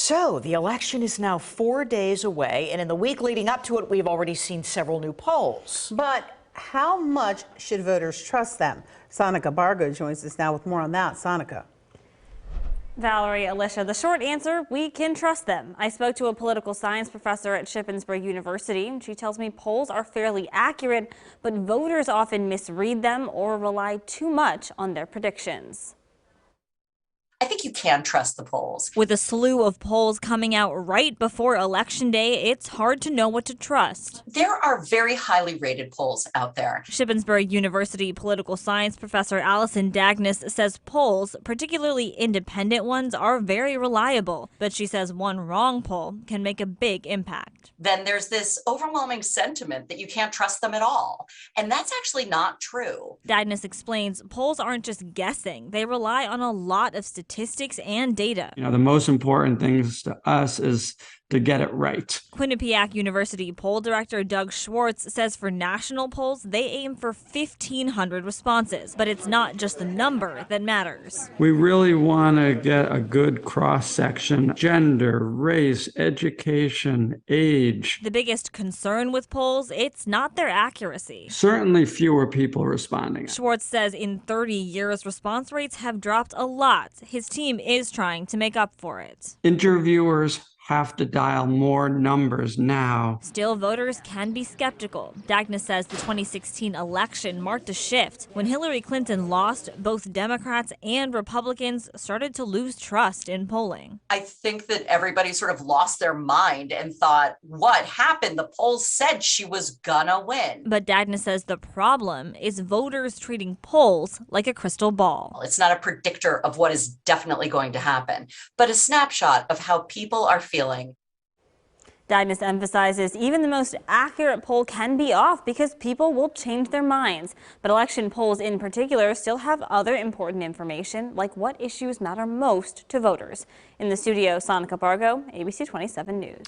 So the election is now 4 days away, and in the week leading up to it, we've already seen several new polls. But how much should voters trust them? Sonica Bargo joins us now with more on that. Sonica. Valerie, Alicia, the short answer, we can trust them. I spoke to a political science professor at Shippensburg University. She tells me polls are fairly accurate, but voters often misread them or rely too much on their predictions. I think you can trust the polls. With a slew of polls coming out right before Election Day, it's hard to know what to trust. There are very highly rated polls out there. Shippensburg University political science professor Allison Dagnes says polls, particularly independent ones, are very reliable. But she says one wrong poll can make a big impact. Then there's this overwhelming sentiment that you can't trust them at all. And that's actually not true. Dagnes explains polls aren't just guessing. They rely on a lot of statistics and data. The most important things to us is to get it right. Quinnipiac University poll director Doug Schwartz says for national polls, they aim for 1,500 responses. But it's not just the number that matters. We really want to get a good cross-section: gender, race, education, age. The biggest concern with polls, it's not their accuracy. Certainly fewer people responding. Schwartz says in 30 years, response rates have dropped a lot. His team is trying to make up for it. Interviewers have to dial more numbers now. Still, voters can be skeptical. Dagnes says the 2016 election marked a shift. When Hillary Clinton lost, both Democrats and Republicans started to lose trust in polling. I think that everybody sort of lost their mind and thought, what happened? The polls said she was gonna win. But Dagnes says the problem is voters treating polls like a crystal ball. It's not a predictor of what is definitely going to happen, but a snapshot of how people are feeling. Dagnes emphasizes even the most accurate poll can be off because people will change their minds. But election polls in particular still have other important information, like what issues matter most to voters. In the studio, Sonica Bargo, ABC 27 News.